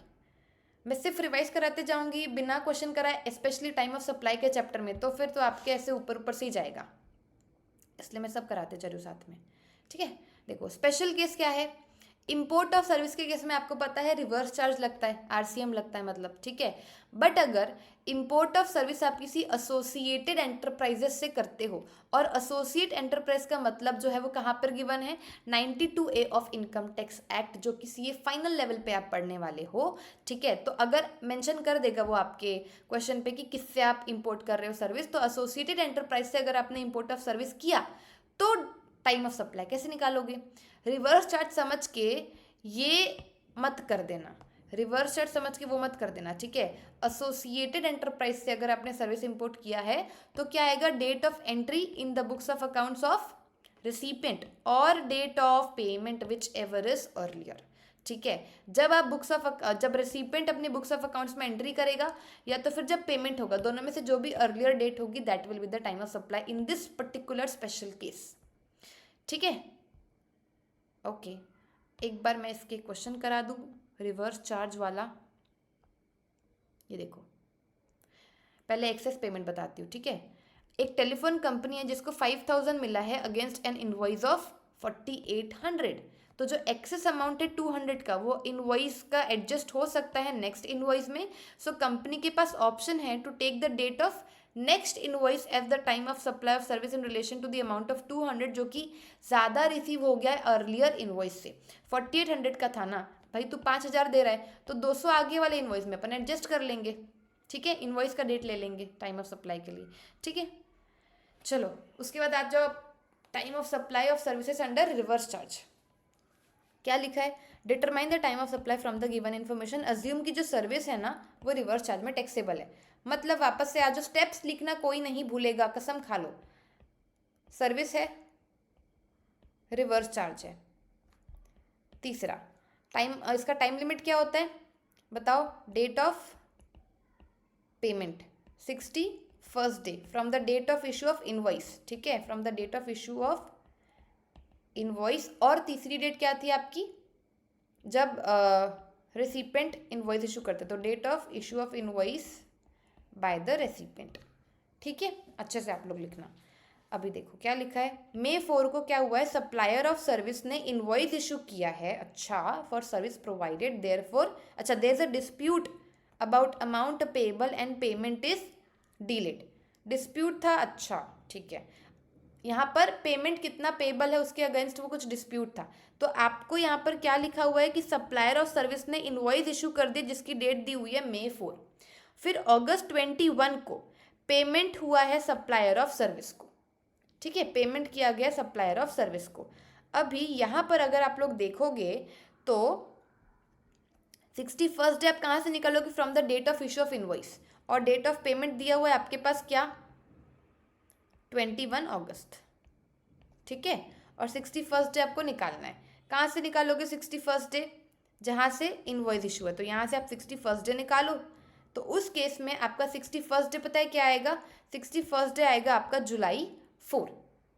मैं सिर्फ रिवाइज कराते जाऊंगी बिना क्वेश्चन कराए, स्पेशली टाइम ऑफ सप्लाई के चैप्टर में, तो फिर तो आपके ऐसे ऊपर ऊपर से ही जाएगा, इसलिए मैं सब कराते चलूँ साथ में, ठीक है। देखो, स्पेशल केस क्या है? इम्पोर्ट ऑफ सर्विस के केस में आपको पता है रिवर्स चार्ज लगता है, आरसीएम लगता है मतलब, ठीक है। बट अगर इम्पोर्ट ऑफ सर्विस आप किसी एसोसिएटेड एंटरप्राइजेस से करते हो, और एसोसिएट एंटरप्राइज का मतलब जो है वो कहाँ पर गिवन है? 92A of income tax act, जो किसी ये फाइनल लेवल पे आप पढ़ने वाले हो, ठीक है। तो अगर मेंशन कर देगा वो आपके क्वेश्चन पे कि किससे आप इम्पोर्ट कर रहे हो सर्विस, तो एसोसिएटेड एंटरप्राइज से अगर आपने इम्पोर्ट ऑफ सर्विस किया तो टाइम ऑफ सप्लाई कैसे निकालोगे? रिवर्स चार्ज समझ के ये मत कर देना, रिवर्स चार्ज समझ के वो मत कर देना, ठीक है। एसोसिएटेड एंटरप्राइज से अगर आपने सर्विस इंपोर्ट किया है तो क्या आएगा? Date of entry in the books of accounts of recipient और date of payment whichever is earlier, ठीक है। जब आप जब रेसिपिएंट अपनी बुक्स ऑफ अकाउंट्स में एंट्री करेगा या तो फिर जब पेमेंट होगा, दोनों में से जो भी अर्लियर डेट होगी that will be the time of supply in this particular special case, ठीक है। ओके, एक बार मैं इसके क्वेश्चन करा दूँ रिवर्स चार्ज वाला। ये देखो, पहले एक्सेस पेमेंट बताती हूँ, ठीक है। एक टेलीफोन कंपनी है जिसको 5000 मिला है अगेंस्ट एन इनवॉइस ऑफ 4800। तो जो एक्सेस अमाउंट है 200 का, वो इनवॉइस का एडजस्ट हो सकता है नेक्स्ट इनवॉइस में। सो कंपनी के पास ऑप्शन है to take the date of next invoice at the time of supply of service in relation to the amount of 200, जो कि ज़्यादा रिसीव हो गया है अर्लियर इनवॉइस से। 4800 का था ना भाई, तू 5000 दे रहा है तो 200 आगे वाले इनवॉइस में अपन एडजस्ट कर लेंगे, ठीक है। इनवॉइस का डेट ले लेंगे टाइम ऑफ सप्लाई के लिए, ठीक है। चलो उसके बाद आ जाओ time of supply of services under reverse charge. क्या लिखा है, determine the time of supply from the given information. Assume की जो सर्विस है ना वो रिवर्स चार्ज में टैक्सेबल है। मतलब वापस से आज जो स्टेप्स लिखना कोई नहीं भूलेगा, कसम खा लो। सर्विस है, रिवर्स चार्ज है। तीसरा टाइम, इसका टाइम लिमिट क्या होता है बताओ। Date of payment 61st day from the date of issue of invoice, ठीक है, from the date of issue of invoice. और तीसरी डेट क्या थी आपकी, जब रेसिपेंट इनवॉइस इशू करते, तो date of issue of invoice by the recipient, ठीक है। अच्छे से आप लोग लिखना। अभी देखो क्या लिखा है, May 4 को क्या हुआ है, सप्लायर ऑफ सर्विस ने इनवॉइस इशू किया है, अच्छा, फॉर सर्विस प्रोवाइडेड, देयरफॉर, अच्छा, there is a dispute about amount payable and payment is delayed. Dispute था, अच्छा ठीक है। यहाँ पर पेमेंट कितना पेबल है उसके अगेंस्ट वो कुछ डिस्प्यूट था। तो आपको यहाँ पर क्या लिखा हुआ है कि सप्लायर ऑफ सर्विस ने इनवॉइस इशू कर दी जिसकी डेट दी हुई है May 4। फिर August 21 को पेमेंट हुआ है सप्लायर ऑफ सर्विस को, ठीक है, पेमेंट किया गया सप्लायर ऑफ सर्विस को। अभी यहाँ पर अगर आप लोग देखोगे तो 61st डे आप कहाँ से निकालोगे, from the date of issue of invoice. और डेट ऑफ पेमेंट दिया हुआ है आपके पास क्या, 21 अगस्त, ठीक है। और 61st डे आपको निकालना है। कहाँ से निकालोगे 61st डे, जहाँ से इनवॉइस इशू है, तो यहाँ से आप 61st डे निकालो। तो उस केस में आपका 61st डे पता है क्या आएगा, 61st डे आएगा आपका जुलाई 4,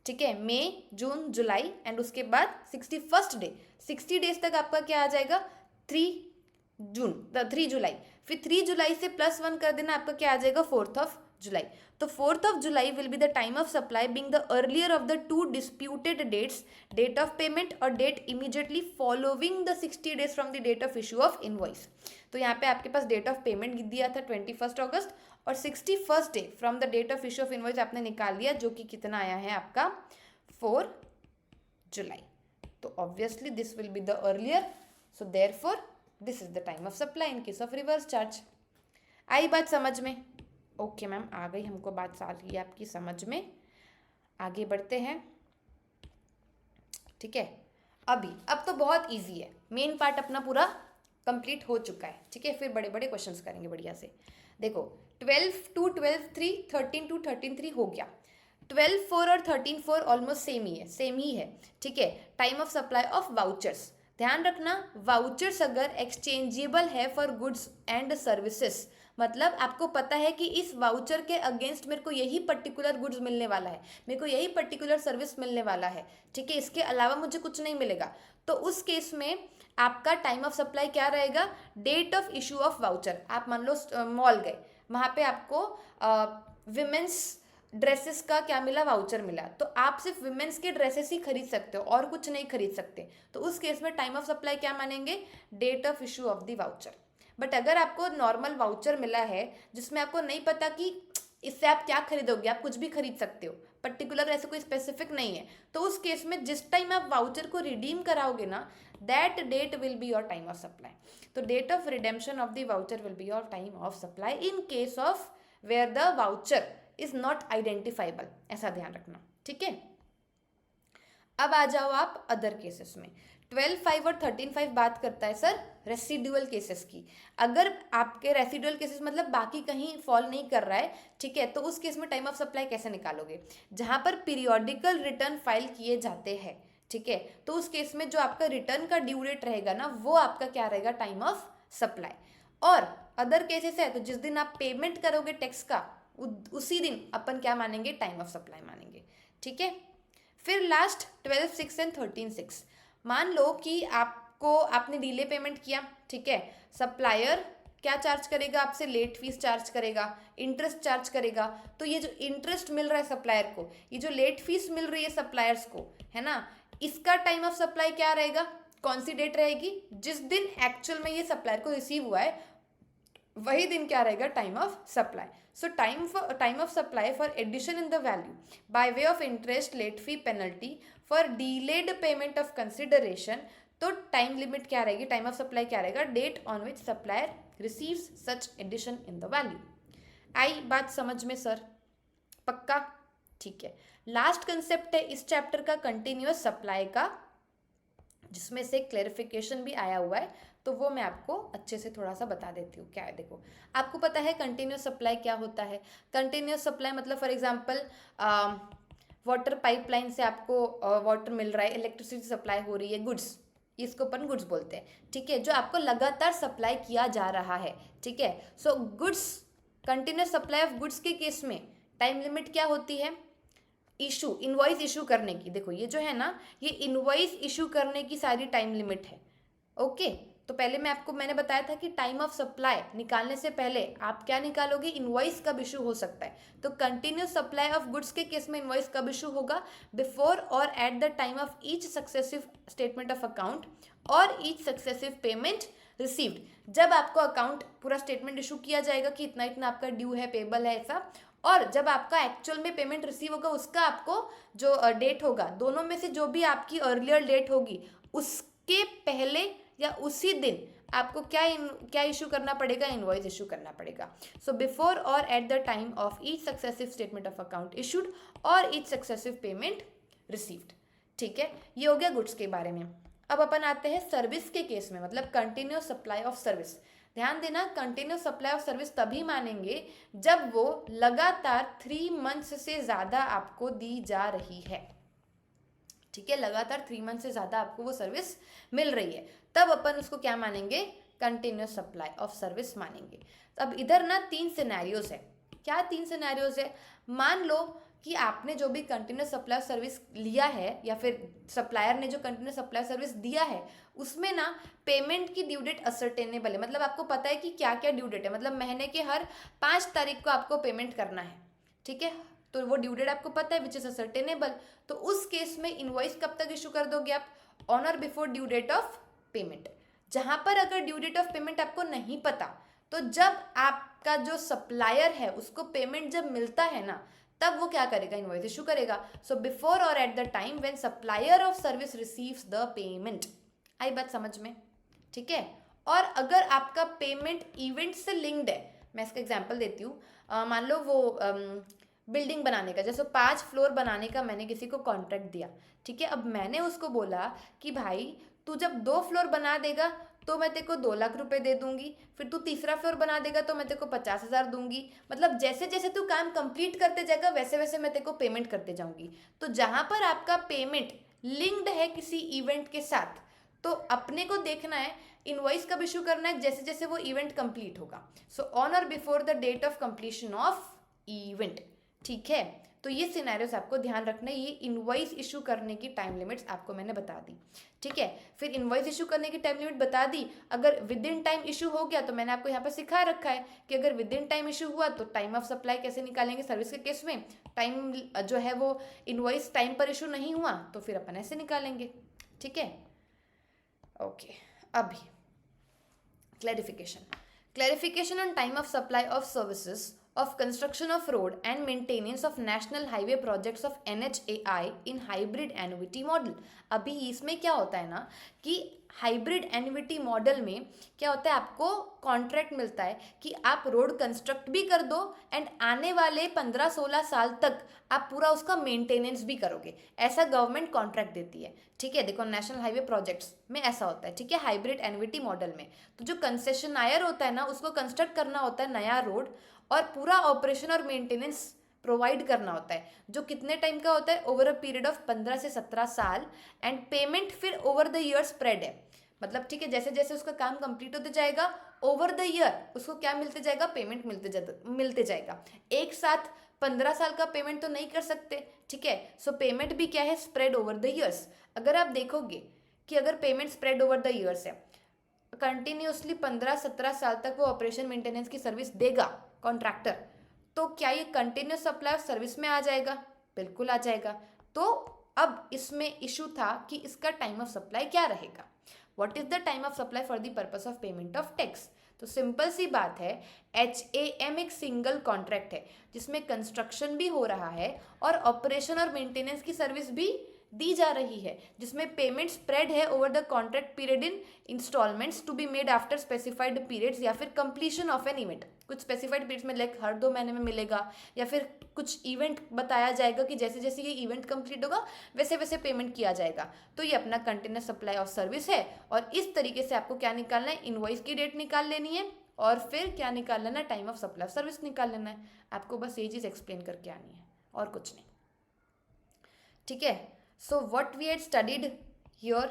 ठीक है। मई, जून, जुलाई एंड उसके बाद 61st डे, 60 डेज तक आपका क्या आ जाएगा, 3 जुलाई। फिर 3 जुलाई से +1 कर देना, आपका क्या आ जाएगा, 4 जुलाई। तो 4 जुलाई will be the time of supply being the earlier of the two disputed dates, date of payment और date immediately following the 60 days from the date of issue of invoice. तो यहाँ पे आपके पास डेट ऑफ पेमेंट दिया था 21 अगस्त और 61st day from the date of issue of invoice आपने निकाल लिया, जो कि कितना आया है आपका 4 जुलाई। तो obviously this will be the earlier, so therefore this is the time of supply in case of reverse charge. आई बात समझ में? ओके मैम, आ गई हमको बात सारी आपकी समझ में। आगे बढ़ते हैं, ठीक है। अब तो बहुत इजी है, मेन पार्ट अपना पूरा कंप्लीट हो चुका है, ठीक है। फिर बड़े बड़े क्वेश्चंस करेंगे बढ़िया से। देखो 12 to 12/3, 13 to 13/3 हो गया। 12/4 और 13/4 ऑलमोस्ट सेम ही है, ठीक है। Time of supply of vouchers, ध्यान रखना, वाउचर्स अगर एक्सचेंजेबल है फॉर गुड्स एंड सर्विसेज, मतलब आपको पता है कि इस वाउचर के अगेंस्ट मेरे को यही पर्टिकुलर गुड्स मिलने वाला है, मेरे को यही पर्टिकुलर सर्विस मिलने वाला है, ठीक है, इसके अलावा मुझे कुछ नहीं मिलेगा। तो उस केस में आपका टाइम ऑफ सप्लाई क्या रहेगा, date of issue of voucher. आप मान लो मॉल गए, वहाँ पे आपको विमेंस ड्रेसेस का क्या मिला, वाउचर मिला, तो आप सिर्फ विमेंस के ड्रेसेस ही खरीद सकते हो और कुछ नहीं खरीद सकते। तो उस केस में टाइम ऑफ सप्लाई क्या मानेंगे, date of issue of the voucher. But अगर आपको नॉर्मल वाउचर मिला है जिसमें आपको नहीं पता कि इससे आप क्या खरीदोगे, आप कुछ भी खरीद सकते हो, पर्टिकुलर ऐसे कोई स्पेसिफिक नहीं है, तो उस केस में जिस टाइम आप वाउचर को रिडीम कराओगे ना, that date will be your time of supply. तो date of redemption of the voucher will be your time of supply in case of where the voucher is not identifiable, ऐसा ध्यान रखना, ठीक है। अब आ जाओ आप अदर केसेस में। 12/5 और 13/5 बात करता है सर रेसिडुअल केसेस की। अगर आपके रेसिडुअल केसेस मतलब बाकी कहीं फॉल नहीं कर रहा है, ठीक है, तो उस केस में टाइम ऑफ सप्लाई कैसे निकालोगे, जहां पर पीरियोडिकल रिटर्न फाइल किए जाते हैं, ठीक है, तो उस केस में जो आपका रिटर्न का ड्यू डेट रहेगा ना, वो आपका क्या रहेगा, टाइम ऑफ सप्लाई। और अदर केसेस है तो जिस दिन आप पेमेंट करोगे टैक्स का, उसी दिन अपन क्या मानेंगे, टाइम ऑफ सप्लाई मानेंगे, ठीक है। फिर लास्ट 12/6 एंड 13/6। मान लो कि आपने डिले पेमेंट किया, ठीक है, सप्लायर क्या चार्ज करेगा आपसे? लेट फीस चार्ज करेगा, इंटरेस्ट चार्ज करेगा। तो ये जो इंटरेस्ट मिल रहा है सप्लायर को, ये जो लेट फीस मिल रही है सप्लायर्स को, है ना, इसका टाइम ऑफ सप्लाई क्या रहेगा? कौन सी डेट रहेगी? जिस दिन एक्चुअल में ये सप्लायर को रिसीव हुआ है वही दिन क्या रहेगा? Time of supply. So time of supply for addition in the value by way of interest, late fee, penalty for delayed payment of consideration. तो टाइम लिमिट क्या रहेगी? टाइम ऑफ सप्लाई क्या रहेगा? Date on which supplier receives such addition in the value. आई बात समझ में sir? पक्का? ठीक है। लास्ट कंसेप्ट है इस चैप्टर का कंटिन्यूअस सप्लाई का, जिसमें से क्लैरिफिकेशन भी आया हुआ है, तो वो मैं आपको अच्छे से थोड़ा सा बता देती हूँ। क्या है, देखो, आपको पता है कंटिन्यूअस सप्लाई क्या होता है? कंटिन्यूअस सप्लाई मतलब फॉर एग्जांपल वाटर पाइपलाइन से आपको वाटर मिल रहा है, इलेक्ट्रिसिटी सप्लाई हो रही है, गुड्स, इसको अपन गुड्स बोलते हैं, ठीक है, जो आपको लगातार सप्लाई किया जा रहा है, ठीक है। So goods, continuous supply of goods के केस में टाइम लिमिट क्या होती है? इशू, इनवॉइस इशू करने की। देखो ये जो है ना, ये इनवॉइस इशू करने की सारी टाइम लिमिट है। ओके, तो पहले मैंने बताया था कि टाइम ऑफ सप्लाई निकालने से पहले आप क्या निकालोगे? इनवॉइस कब इशू हो सकता है। तो कंटिन्यूस सप्लाई ऑफ गुड्स के केस में इनवॉइस कब इशू होगा? बिफोर और at the time of each successive statement of account और ईच सक्सेसिव पेमेंट रिसीव्ड। जब आपको अकाउंट पूरा स्टेटमेंट इशू किया जाएगा कि इतना इतना आपका ड्यू है, पेबल है, ऐसा, और जब आपका एक्चुअल में पेमेंट रिसीव होगा, उसका आपको जो डेट होगा, दोनों में से जो भी आपकी अर्लियर डेट होगी, उसके पहले या उसी दिन आपको क्या इशू करना पड़ेगा? इनवॉइस इशू करना पड़ेगा। सो बिफोर और at the time of each successive statement of account issued और ईच सक्सेसिव पेमेंट रिसीव्ड। ठीक है, ये हो गया गुड्स के बारे में। अब अपन आते हैं सर्विस के केस में, मतलब कंटिन्यूस सप्लाई ऑफ सर्विस। ध्यान देना, कंटिन्यूस सप्लाई ऑफ सर्विस तभी मानेंगे जब वो लगातार 3 मंथ्स से ज़्यादा आपको दी जा रही है। ठीक है, लगातार 3 मंथ से ज़्यादा आपको वो सर्विस मिल रही है, तब अपन उसको क्या मानेंगे? कंटिन्यूस सप्लाई ऑफ सर्विस मानेंगे। अब इधर ना 3 सिनेरियोज है। क्या 3 सिनेरियोज है? मान लो कि आपने जो भी कंटिन्यूस सप्लाई सर्विस लिया है, या फिर सप्लायर ने जो कंटिन्यूस सप्लाई सर्विस दिया है, उसमें ना पेमेंट की ड्यू डेट असर्टेनेबल है। मतलब आपको पता है कि क्या क्या ड्यू डेट है, मतलब महीने के हर 5 तारीख को आपको पेमेंट करना है। ठीक है, तो वो ड्यू डेट आपको पता है, विच इज असर्टेनेबल। तो उस केस में इनवॉइस कब तक इशू कर दोगे आप? On or before due date of payment. जहां पर अगर ड्यू डेट ऑफ पेमेंट आपको नहीं पता, तो जब आपका जो सप्लायर है उसको पेमेंट जब मिलता है ना, तब वो क्या करेगा? इनवॉइस इशू करेगा। सो बिफोर और at the time when supplier of service receives the payment. आई बात समझ में? ठीक है। और अगर आपका पेमेंट इवेंट से लिंक्ड है, मैं इसका एग्जांपल देती हूँ। मान लो वो बिल्डिंग बनाने का, जैसे 5 फ्लोर बनाने का मैंने किसी को कॉन्ट्रैक्ट दिया। ठीक है, अब मैंने उसको बोला कि भाई तू जब 2 फ्लोर बना देगा तो मैं तेरे को 2 लाख रुपए दे दूंगी, फिर तू तीसरा फ्लोर बना देगा तो मैं तेरे को 50,000 दूंगी। मतलब जैसे जैसे तू काम कंप्लीट करते जाएगा वैसे वैसे मैं तेरे को पेमेंट करते जाऊंगी। तो जहां पर आपका पेमेंट लिंक्ड है किसी इवेंट के साथ, तो अपने को देखना है इनवॉइस कब इशू करना है? जैसे जैसे वो इवेंट कंप्लीट होगा। So on or before the date of completion of event. ठीक है, तो ये सिनेरियोस आपको ध्यान रखना है। ये इनवॉइस इशू करने की टाइम लिमिट्स आपको मैंने बता दी। ठीक है, फिर इनवॉइस इशू करने की टाइम लिमिट बता दी। अगर विद इन टाइम इशू हो गया तो मैंने आपको यहाँ पर सिखा रखा है कि अगर विद इन टाइम इशू हुआ तो टाइम ऑफ सप्लाई कैसे निकालेंगे सर्विस के केस में। टाइम जो है वो इनवॉइस टाइम पर इशू नहीं हुआ तो फिर अपन ऐसे निकालेंगे। ठीक है, ओके। अभी clarification on time of supply of services of construction of road and maintenance of national highway projects of NHAI in hybrid annuity model। अभी इसमें क्या होता है ना कि हाइब्रिड एन्युटी मॉडल में क्या होता है, आपको कॉन्ट्रैक्ट मिलता है कि आप रोड कंस्ट्रक्ट भी कर दो एंड आने वाले 15-16 साल तक आप पूरा उसका मेंटेनेंस भी करोगे। ऐसा गवर्नमेंट कॉन्ट्रैक्ट देती है। ठीक है, देखो नेशनल हाईवे प्रोजेक्ट्स में ऐसा होता है। ठीक है, हाइब्रिड एन्युटी मॉडल में तो जो कंसेशनायर होता है ना, उसको कंस्ट्रक्ट करना होता है नया रोड और पूरा ऑपरेशन और मेंटेनेंस प्रोवाइड करना होता है, जो कितने टाइम का होता है? ओवर अ पीरियड ऑफ 15 से 17 साल। एंड पेमेंट फिर ओवर द ईयर स्प्रेड है। मतलब ठीक है, जैसे जैसे उसका काम कंप्लीट होते जाएगा ओवर द ईयर उसको क्या मिलते जाएगा? पेमेंट मिलते जाएगा। एक साथ 15 साल का पेमेंट तो नहीं कर सकते। ठीक है, सो पेमेंट भी क्या है? Spread over the years. अगर आप देखोगे कि अगर payment spread over the years है, कंटिन्यूसली 15-17 साल तक वो ऑपरेशन मेंटेनेंस की सर्विस देगा कॉन्ट्रैक्टर, तो क्या ये कंटिन्यूस सप्लाई ऑफ सर्विस में आ जाएगा? बिल्कुल आ जाएगा। तो अब इसमें इशू था कि इसका टाइम ऑफ सप्लाई क्या रहेगा। What is the time of supply for the purpose of payment of tax? तो सिंपल सी बात है, HAM एक सिंगल कॉन्ट्रैक्ट है जिसमें कंस्ट्रक्शन भी हो रहा है और ऑपरेशन और मेंटेनेंस की सर्विस भी दी जा रही है, जिसमें पेमेंट स्प्रेड है over the contract period in instalments to be made after specified periods, या फिर कंप्लीशन ऑफ एन इवेंट। कुछ स्पेसिफाइड पीरियड्स में लाइक हर 2 महीने में मिलेगा, या फिर कुछ इवेंट बताया जाएगा कि जैसे जैसे ये इवेंट कंप्लीट होगा वैसे वैसे पेमेंट किया जाएगा। तो ये अपना कंटिन्यूस सप्लाई ऑफ सर्विस है। और इस तरीके से आपको क्या निकालना है, इनवॉइस की डेट निकाल लेनी है और फिर क्या निकाल लेना है, time of supply of service निकाल लेना है। आपको बस ये चीज़ एक्सप्लेन करके आनी है और कुछ नहीं, ठीक है। So what we had studied here,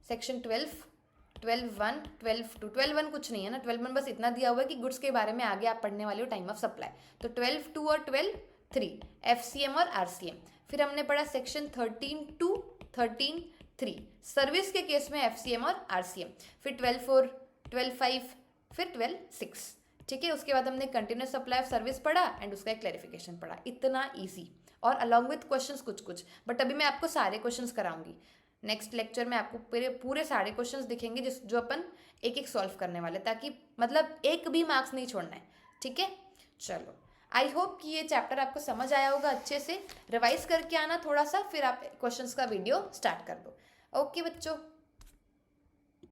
section 12(1), 12(2), 12(1) कुछ नहीं है ना, 12(1) बस इतना दिया हुआ है कि गुड्स के बारे में आगे आप पढ़ने वाले हो टाइम ऑफ सप्लाई। तो 12(2) और 12(3) FCM और RCM। फिर हमने पढ़ा सेक्शन 13(2), 13(3) सर्विस के केस में FCM और RCM। फिर 12(4), 12(5), फिर 12(6), ठीक है। उसके बाद हमने कंटिन्यूस सप्लाई ऑफ सर्विस पढ़ा एंड उसका एक क्लैरिफिकेशन पढ़ा। इतना ईजी और अलॉन्ग विथ क्वेश्चंस कुछ, बट अभी मैं आपको सारे क्वेश्चंस कराऊंगी। नेक्स्ट लेक्चर में आपको पूरे सारे क्वेश्चंस दिखेंगे जो अपन एक एक सॉल्व करने वाले, ताकि मतलब एक भी मार्क्स नहीं छोड़ना है, ठीक है। चलो, आई होप कि ये चैप्टर आपको समझ आया होगा। अच्छे से रिवाइज करके आना थोड़ा सा, फिर आप क्वेश्चंस का वीडियो स्टार्ट कर दो। ओके बच्चों।